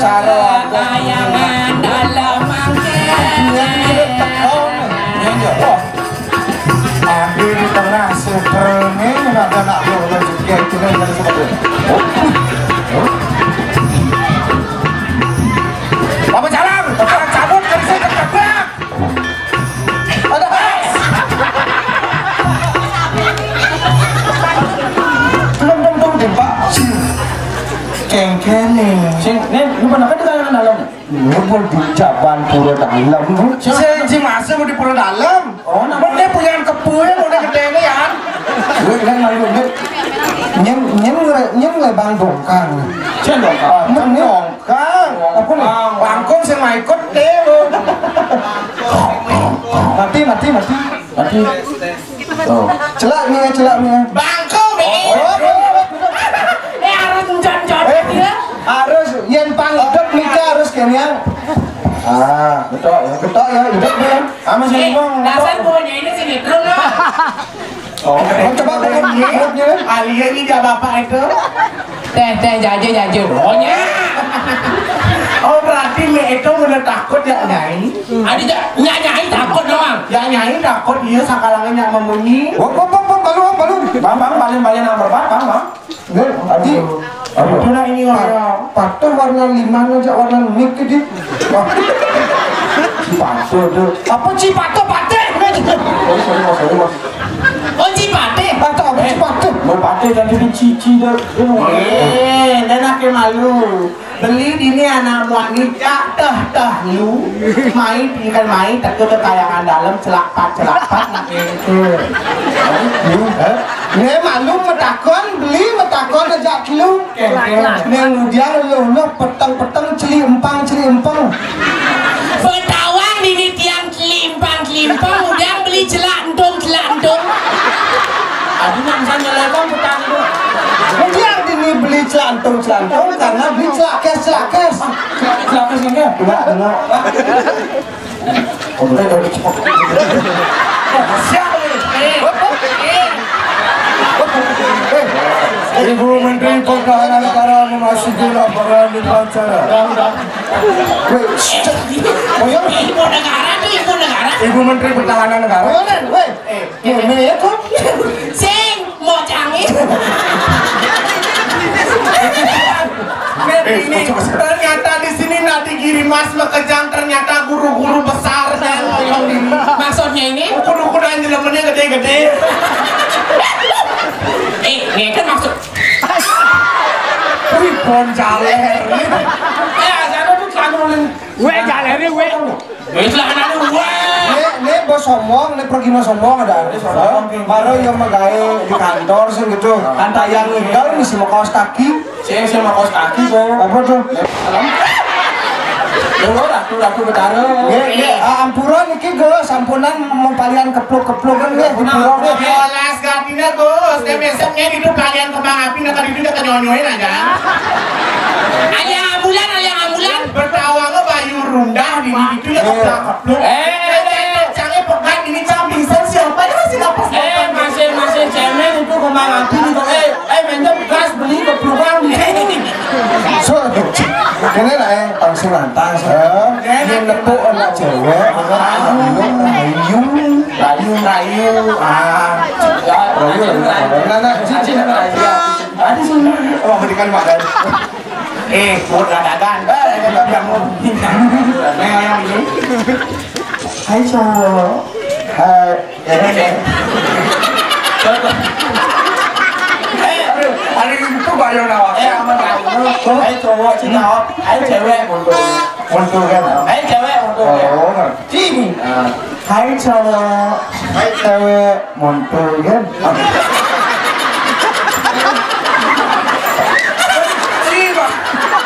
cara Kayangan dalam ambil di tengah seperni nak lo lanjut ya itu kan seperti apa jalan cabut dari saya tertabrak ada belum tembak cengken nih lu pernah kan di dalam lu di jaban pura dalam si masa mau di pura dalam oh nama dia punya kepunya mau dia gede ini ya lu kan malu lu nyem bang dongkang cen dongkang dongkang apa nih bangkong sama ikut deh lu mati oh celak nih Bangkong harus menjot dia. Harus yang pangdep nikah harus kayaknya getok ya hidup dia sama si Dasar bohnya ini sinetron lah. oh coba mulutnya Alia ini dia bapak itu. Teh jaje bohnya. Oh berarti me itu bener takut ya nyai. Ada nyai takut doang. Ya nyai takut dia sakalangan yang memunyi. balung bang nomor berapa bang tadi Itu lah ini warna. patung warna 5 aja warna mik gitu patung tuh Apa Cipato pate? sorry mas Oh Cipate. patung apa sih patung mau patung dan jadi cici dah Dan aku malu. Beli ini anak wanita tah lu main ikan main tak kekayangan dalam celak-pat nak itu. ini malu metakon beli metakon aja lu yang dia lu petang celi empang Petawang di tiang kelimpang udang beli celantung. Aduh nang nyelekong petang itu. yang ini beli celantung karena beli celakes enggak Ibu Menteri Pertahanan Negara memasuki laporan di Pacara. Ibu negara. Ibu Menteri Pertahanan Negara. Ini ya kok? Sing mau canggih. Ini ternyata di sini nanti kirim mas kejang ternyata guru-guru besar dan ini. Maksudnya ini? Guru-guru yang jelemennya gede-gede. Ini kan maksud. Ribon jaler. Sana tuh celana jalernya celana Ini bos sombong, ini pergi no sombong ada. Baru yang megai di kantor sih gitu. Kan tayang tinggal misi mau kaos kaki. Saya mau kaos kaki kok. Apa tuh? Ratu betara. Ampuran iki gue sampunan mempalian kepluk kan ya di pura deh. Kelas gantinya Gus, dia besoknya hidup kalian kembang api nak tadi itu nyonyoin aja. Ada ambulan. Bertawangnya bayu rundah di itu ya kepluk. Jangan pegang ini campingsan siapa dia masih napas. Masih cemen itu kembang api itu. Mentem gas beli keplukan di sini. So, ini lah tangsi lantang. Ini nepuk anak cewek. Rayu. Ada sih. Oh, berikan makan. Buat dagangan. Yang ini. Hai cowok. Hai. Hari itu bayu nawak. Aman kamu. Hai cowok cinta. Hai cewek mundur. Mundur kan? Cewek untuk Oh, sini. Hai cowok, hai cewek montul kan. Ih, Pak.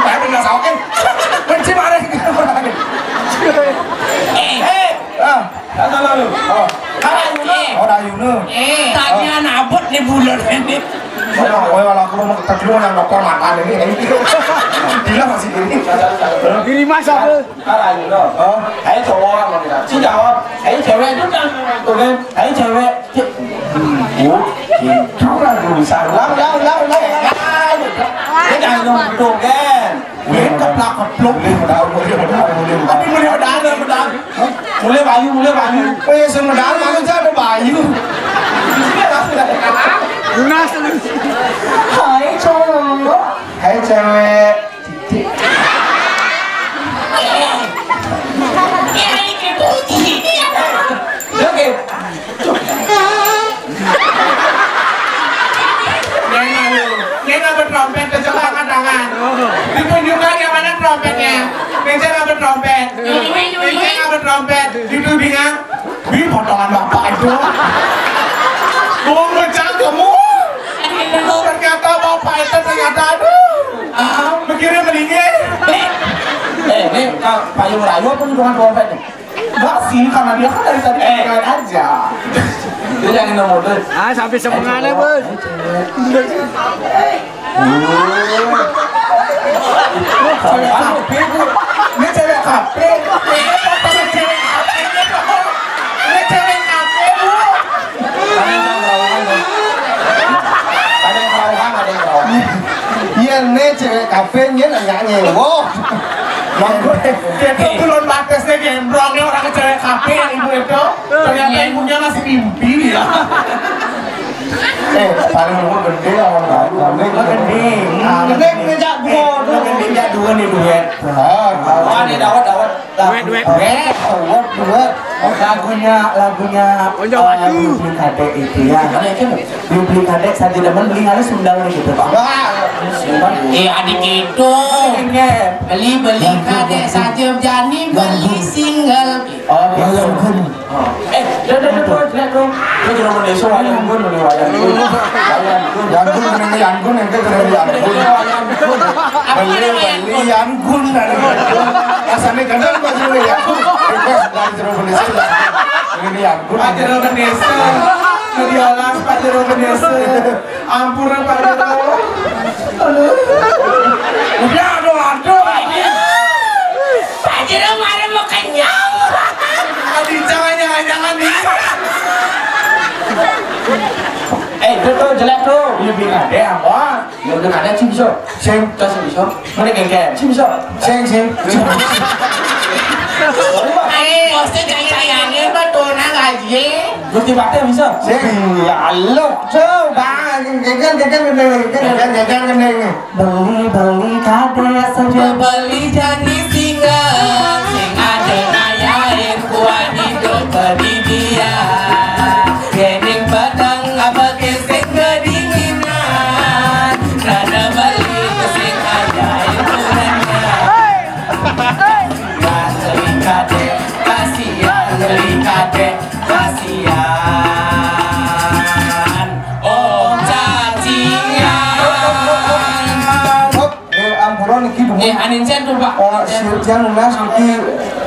Tapi nggak salah. Benci mana? Lalu. Oh, Karayuna. oh Dayuna. Tanya nabut nih bulan ini. Oh, kalau aku mau ketemu yang dokter mata ini. Gila masih gini. Diri mas apa? Karayuna. Thấy cowok xin chào, thấy cewek itu kan, tuh kan, thấy cewek. Cháu là người sao lắm. Cái này nó tuh kan. Biết cặp lạc cặp lúc đi mà đau mua đá lên mà đá. Mulai bayu. Bây giờ xem mà đá mà nó ra nó bài chứ. Lunas lu. hai cowok. Hai cewek. Oke. Nena bertrompet coba angkat tangan. Ditunjukkan yang mana trompetnya. Nena nggak bertrompet. Nena nggak bertrompet. Ditudingan. Wih, potongan bapak itu. Mau ngecang kamu. Ternyata bapak itu ternyata aduh. Begini meninggal. Ini payung rayu apa bukan trompet nih? Enggak sih, karena dia kan dari tadi pengen aja. Dia jangan nomor tuh. Ah sampai semangatnya bos. Ini cewek kafe. Ini cewek kafe, Bu. Ada yang perawan. Iya nih cewek kafenya nggak nyewo. Dia tuh belum batasnya gembrongnya orang ke cewek kafe yang ibu itu. Ternyata ibunya masih mimpi ya. Paling nomor gede orang lain. Gede ngejak dua. Gede ngejak dua nih duet. Wah, ini dawet. Duet. Lagunya Duplikade itu ya. Duplikade saya tidak beli harus sundal gitu Pak. Adik itu beli kadek saja berani beli single. Oh, yang kun. Lihat dong. Itu cuma meneso wayang gun, Yanggun yang itu kena Yanggun. Beli Yanggun dari asalnya kadang baju Yanggun. Request dari Jeruk Indonesia. Ini Yanggun. Pak Jero Benesa, Mediolas Pak Jero Benesa, ampun Pak Jero. Udah aduh. Pak Jero mana mau kenyang? Adi jangan nih. Tuh jelek tuh. Iya bilang deh apa? Ya udah ada sih bisa. Sing, Kasih bisa. Mana geng-geng? Sih bisa. sing. Pasti sayangnya betul gaji. Gusti Bakti bisa. Sing, ya Allah. Coba, geng. Beli kade saja. Beli jenis single, sing ada ayain kuat hidup beli dia. Gening pedang apa kesing kedinginan, rada beli kesing ayain kurangnya. Gak beli kade, kasihan. Oh cacingan. Ampuran iki Anin sen tuh Pak. Sirjan Lunas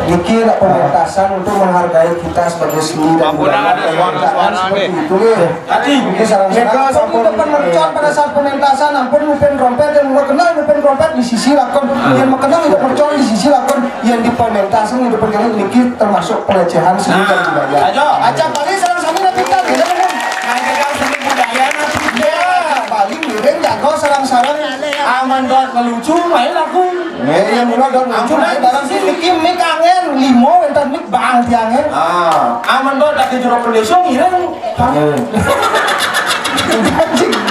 Niki pementasan untuk menghargai kita sebagai seni dan budaya seperti itu Tadi Niki sarang-sarang sampun depan mercon pada saat pementasan ampun ngupen trompet yang mau kenal ngupen trompet di sisi lakon yang mau kenal itu mercon di sisi lakon yang di pementasan itu perkara Niki termasuk pelecehan seni dan budaya. Aja paling sarang-sarang nanti kita Seni budaya nanti. paling miring jago sarang-sarang aman dot melucu main aku. yang mula dong lucu naik barang sih Niki mik angen limo entar mik bang tiangen Aman dot tak jero pendeso ngiring.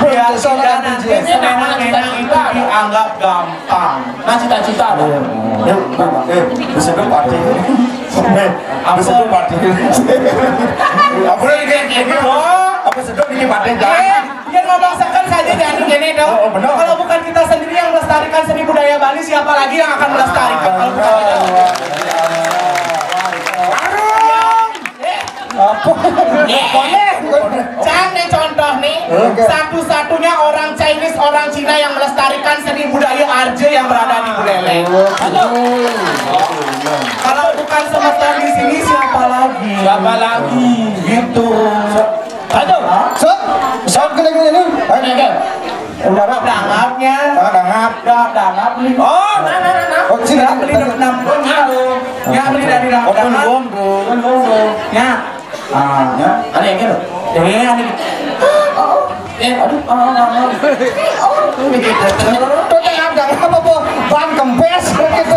Biasanya nanti memang itu dianggap gampang. Nah cita-cita ada. Bisa ke party. Bisa ke party. Apa lagi apa sedok ini party Yang memaksakan saja jadi gini dong. Oh, benar. Kalau bukan kita sendiri yang melestarikan seni budaya Bali, siapa lagi yang akan melestarikan? Kalau bukan kita. Satu-satunya orang Chinese, orang Cina yang melestarikan seni budaya Arje yang berada di Buleleng. Kalau bukan semesta di sini siapa lagi? Siapa lagi? Gitu. Aduh, sok gini-gini nih. Ayo, Dangapnya. Dangap beli. Oh, nah. Oh, sini. Beli 6 ya beli dari dangap. Ya. Ya, ada yang gitu. Tuh jangan apa-apa, ban kempes gitu.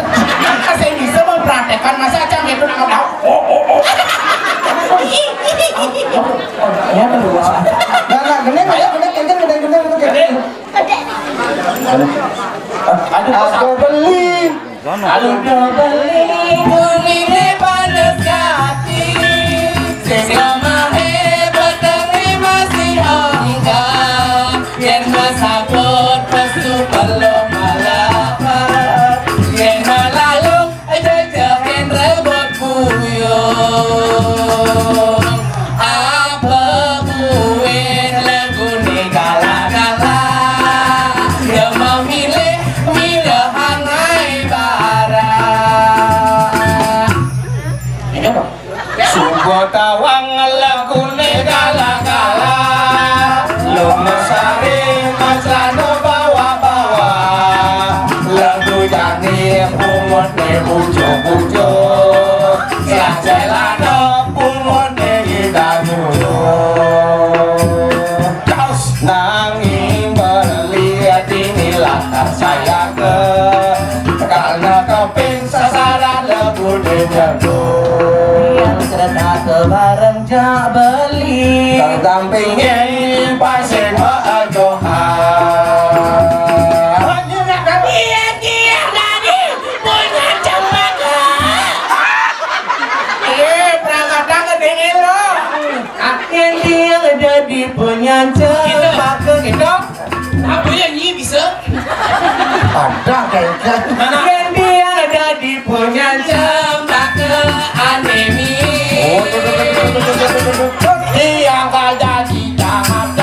Saya bisa mempraktekkan masa aja gitu nangkap tahu. Ya kedua. Nah, gede Aku beli. Bumi panas hati, selama hebat masih enggak, yang masabot pastu belum malapar, yang lalu jajakin rebut buyung, apa buin lagu ni gala-gala, yang memilih hangai barang. Subuh tawang lagu negala-gala, lu mesari macano bawa-bawa, lagu jani pungut ne bujo-bujo, siang celana pungut ne gidanuyo. Nanging melihat ini latar saya karena keping sasaran lagu jago Yang cerita ke bareng jak beli. terdampingi pasir maajohan dia tadi punya cempaka Perangkatnya gede lo. Yang dia jadi punya cempaka gitu. apa yang ini bisa Ada kayaknya. Yang dia jadi punya cempaka anemi yang kada di tangan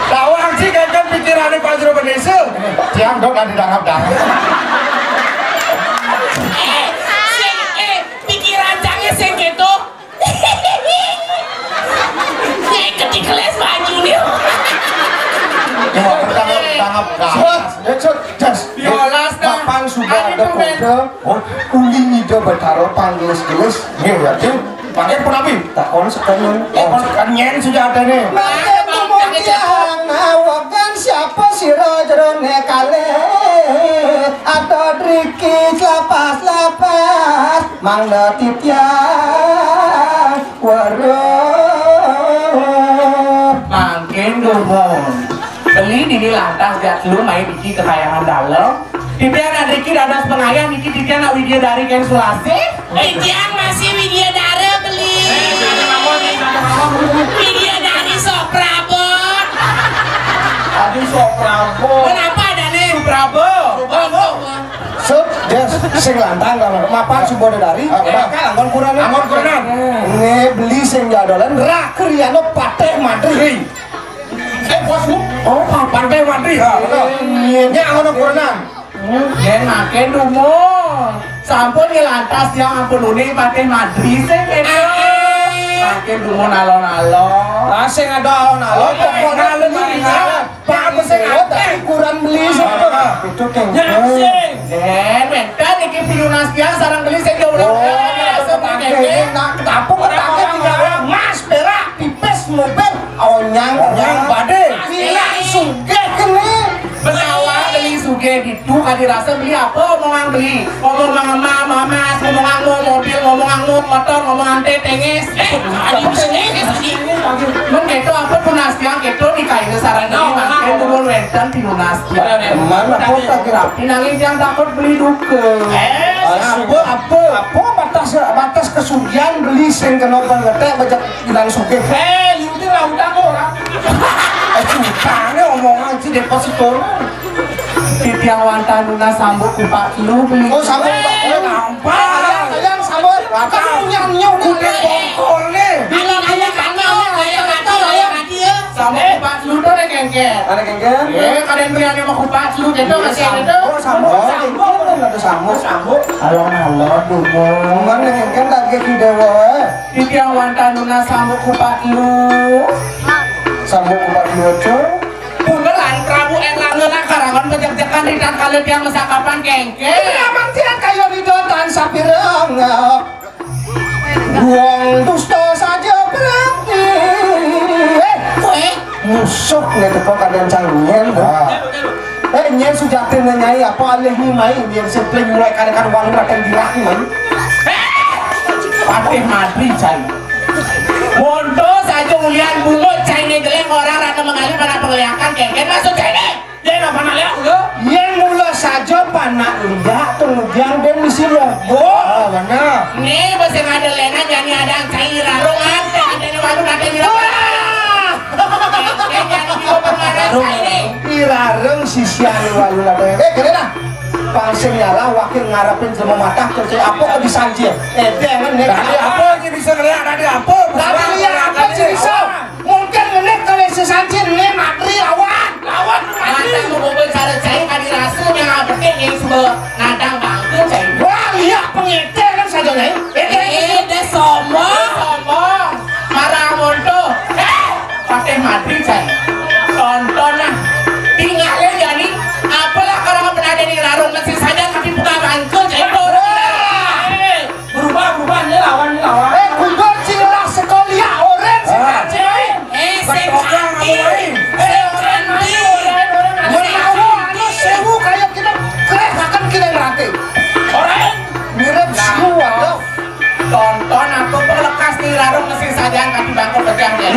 Lawang sih kan pikirannya Pak Jero Benese. Tiang dok nanti dangap-dangap. pikiran jangan sing gitu ikut di kelas baju nih Yolas dah. Kapan sudah ada kode? Uli nido bertaruh panggilis-gilis. Nih ya, pakai penapi. Tak on sekarang. Kan nyen sudah ada nih. Kemudian awakan siapa si Roger nekale atau Driki lapas-lapas mangga titian waruh Makin dumon. Beli di lantas gak lu main biji kekayangan dalam. Titian Riki dadas pengayang Niki titian widya dari Ken Sulasi. Jangan masih video dari beli video dari Soprabot Aduh sok Prabowo. kenapa ada nih Prabowo. Sup, des, sing lantang kalau mapan subodo dari, bakal anggon kurang. Ini beli sing jadolan raker yano pateh madri. Bosmu? Oh, pateh madri. Nya anggon kurang. Yen makin dumon. Sampun ngelantas yang ampun uni pakai madri sing kene. Makin dumon alon-alon. Sing ada alon-alon pokoknya alon Pak sing ada kurang beli subodo. Itu keng. Den, mentan iki pilunas dia sarang beli sing jauh. Mas berak pipes mobil onyang bade bilang sugih kene Pesawat beli suge gitu kan dirasa beli apa omongan beli omongan mama mas omongan mobil omongan motor omongan tetengis men gitu apa punasnya gitu nikahin saran ini makin turun wentan pinunasnya mana kota kira pinangin yang takut beli duke apa batas pangsing kenapa ngetek bajak bilang sugih. Itu lah udah orang. Jutane omongan si deposito. Titiang wantanuna sambut kupak lu beli. Oh sambut nampak. Kalian sambut. Kamu nyanyau kulit bongkol nih. Bilang kayak Sambut kupak lu tuh ada gengger. Ada gengger? Kalian berani sama kupak lu gitu masih ada tuh. Sambut. Alon-alon dulu. Mana gengger tak gitu dewa. Titiang wantanuna sambut kupak lu. Sambut kupat lucu. Pundelan Prabu Erlangga karangan pejak-jakan ritan kalian yang mesakapan gengger. Aman dia kayak di dotan sapirang. Buang dusta saja berarti. Musuh nggak kok kalian canggih. Nyen sudah nyai apa alih nyai biar sepeling mulai kadang-kadang uang rakyat dirahman. Patih Madri cai. Mondo saja ulian bungo cai ini geleng orang rata mengalih pada penglihakan gengger masuk cai ini. Dia nggak pernah lihat udah. Yang mula saja panak lidah kemudian dan misi logo. Mana? Nih masih ada lena jadi ada cai rarungan ada di walu ada di Irareng sisian walu lade. Keren lah. Pangsing nyala wakil ngarapin sama mata kerja apa kok disanjir. Jangan nek. Tadi apa aja bisa ngeliat tadi apa? Tadi lihat apa sih bisa? Mungkin nek kalau sesanjir nek matri lawan. Masa mau bicara cai kadi rasu yang abek yang sebuah nadang bangku cai. Wah lihat pengecer kan saja nih. Dia sombong. Marah mondo. Pakai Madrid cai. Tonton lah. Tinggalnya jadi apalah kalau berada di larung mesin saja tapi buka bangku cai. Berubah nih lawan. Kumpul cilah sekolah oren Cai. sewu kayak kita keretakan kita ngerti. Mirip siu atau Tonton aku pelekas di larung mesin saja kaki bangku pecahnya.